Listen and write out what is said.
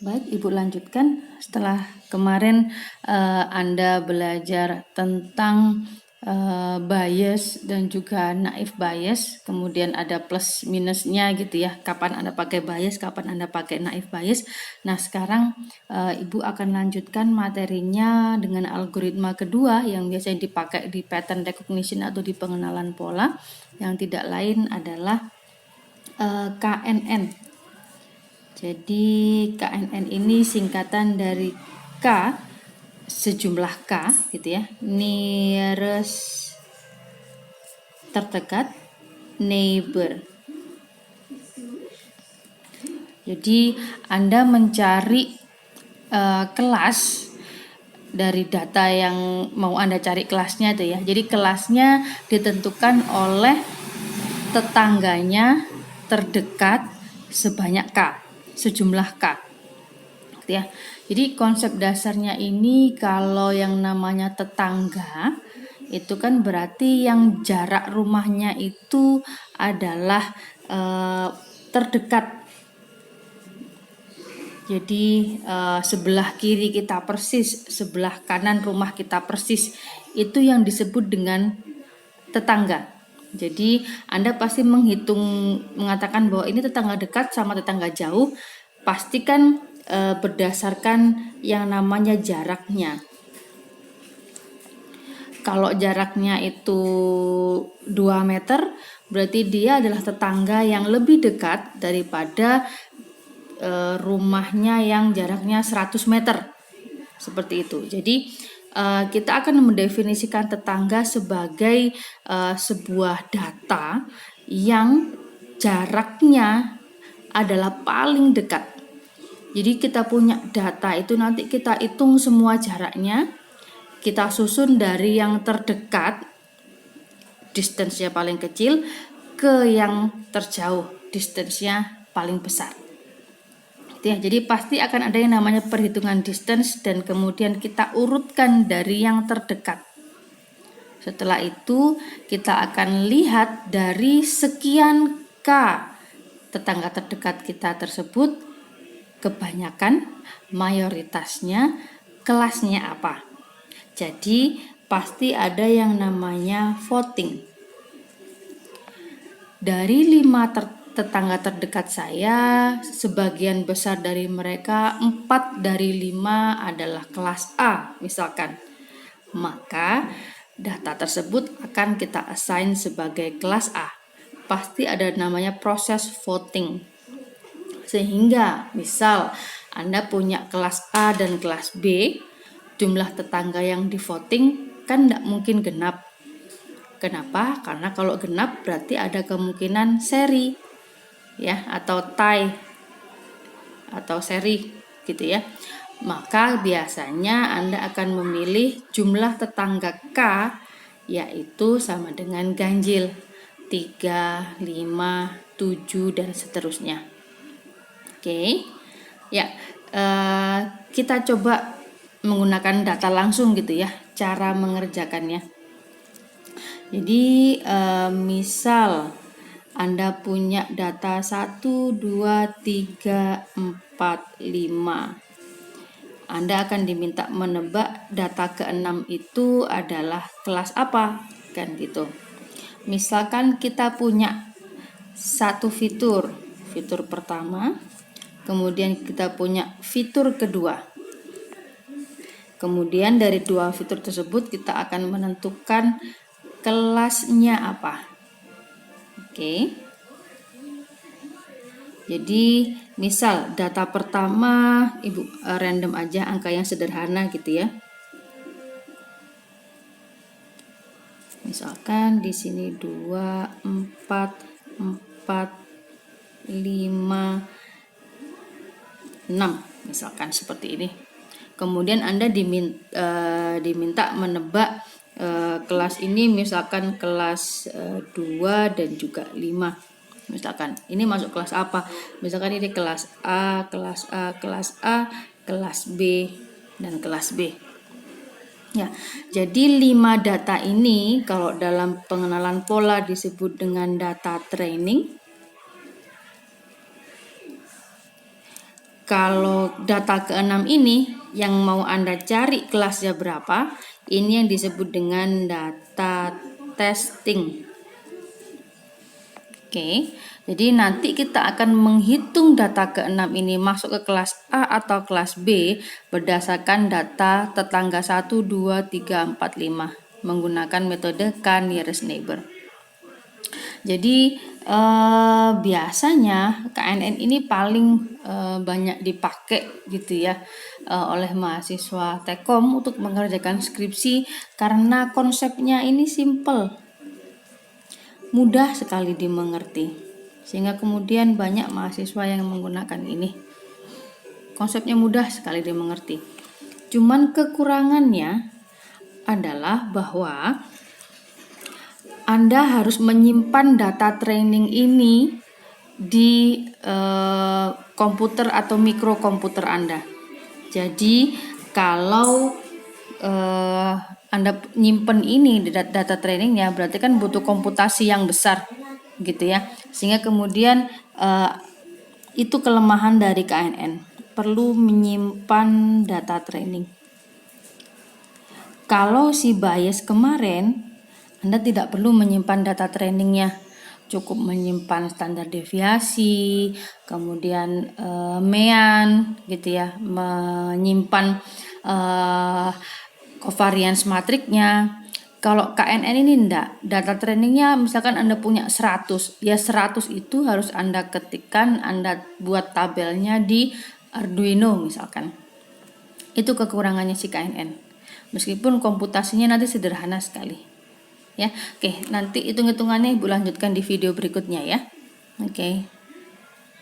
Baik, Ibu lanjutkan. Setelah kemarin Anda belajar tentang bias dan juga naif bias, kemudian ada plus minusnya gitu ya. Kapan Anda pakai bias, kapan Anda pakai naif bias. Nah, sekarang Ibu akan lanjutkan materinya dengan algoritma kedua yang biasanya dipakai di pattern recognition atau di pengenalan pola, yang tidak lain adalah KNN. Jadi KNN ini singkatan dari K, sejumlah K gitu ya, nearest terdekat, neighbor. Jadi Anda mencari kelas dari data yang mau Anda cari kelasnya itu ya. Jadi kelasnya ditentukan oleh tetangganya terdekat sebanyak K, sejumlah K. Ya. Jadi konsep dasarnya ini kalau yang namanya tetangga itu kan berarti yang jarak rumahnya itu adalah terdekat. Jadi sebelah kiri kita persis, sebelah kanan rumah kita persis, itu yang disebut dengan tetangga. Jadi Anda pasti mengatakan bahwa ini tetangga dekat sama tetangga jauh, pastikan berdasarkan yang namanya jaraknya. Kalau jaraknya itu 2 meter, berarti dia adalah tetangga yang lebih dekat daripada rumahnya yang jaraknya 100 meter. Seperti itu. Jadi kita akan mendefinisikan tetangga sebagai sebuah data yang jaraknya adalah paling dekat. Jadi kita punya data itu nanti kita hitung semua jaraknya, kita susun dari yang terdekat, distance-nya paling kecil, ke yang terjauh, distance-nya paling besar. Ya, jadi pasti akan ada yang namanya perhitungan distance dan kemudian kita urutkan dari yang terdekat. Setelah itu kita akan lihat dari sekian K tetangga terdekat kita tersebut, kebanyakan, mayoritasnya, kelasnya apa. Jadi pasti ada yang namanya voting. Dari 5 tetangga terdekat saya, sebagian besar dari mereka 4 dari 5 adalah kelas A misalkan. Maka data tersebut akan kita assign sebagai kelas A. Pasti ada namanya proses voting. Sehingga misal Anda punya kelas A dan kelas B, jumlah tetangga yang di voting kan tidak mungkin genap. Kenapa? Karena kalau genap berarti ada kemungkinan seri ya, atau tie atau seri gitu ya. Maka biasanya Anda akan memilih jumlah tetangga K yaitu sama dengan ganjil 3, 5, 7 dan seterusnya. Oke. Ya, kita coba menggunakan data langsung gitu ya, cara mengerjakannya. Jadi misal Anda punya data 1, 2, 3, 4, 5. Anda akan diminta menebak data ke-6 itu adalah kelas apa, kan gitu. Misalkan kita punya satu fitur pertama, kemudian kita punya fitur kedua. Kemudian dari 2 fitur tersebut kita akan menentukan kelasnya apa. Oke. Jadi misal data pertama Ibu random aja angka yang sederhana gitu ya. Misalkan di sini 2, 4, 4, 5, 6 misalkan seperti ini. Kemudian Anda diminta menebak kelas ini, misalkan kelas 2 dan juga 5. Misalkan ini masuk kelas apa? Misalkan ini kelas A, kelas A, kelas A, kelas B, dan kelas B. Ya, jadi 5 data ini kalau dalam pengenalan pola disebut dengan data training. Kalau data ke-6 ini yang mau Anda cari kelasnya berapa, ini yang disebut dengan data testing. Oke, jadi nanti kita akan menghitung data ke-6 ini masuk ke kelas A atau kelas B berdasarkan data tetangga 1, 2, 3, 4, 5 menggunakan metode K-nearest neighbor. Jadi biasanya KNN ini paling banyak dipakai gitu ya oleh mahasiswa Tekom untuk mengerjakan skripsi karena konsepnya ini simple, mudah sekali dimengerti, sehingga kemudian banyak mahasiswa yang menggunakan ini. Konsepnya mudah sekali dimengerti. Cuman kekurangannya adalah bahwa Anda harus menyimpan data training ini di komputer atau mikrokomputer Anda. Jadi kalau Anda nyimpen ini di data trainingnya, berarti kan butuh komputasi yang besar gitu ya. Sehingga kemudian itu kelemahan dari KNN, perlu menyimpan data training. Kalau si bias kemarin, Anda tidak perlu menyimpan data trainingnya, cukup menyimpan standar deviasi, kemudian mean gitu ya, menyimpan covariance matriknya. Kalau KNN ini enggak, data trainingnya misalkan Anda punya 100, ya 100 itu harus Anda ketikkan, Anda buat tabelnya di Arduino misalkan. Itu kekurangannya si KNN. Meskipun komputasinya nanti sederhana sekali. Ya, oke, nanti hitung-hitungannya Ibu lanjutkan di video berikutnya ya. Oke.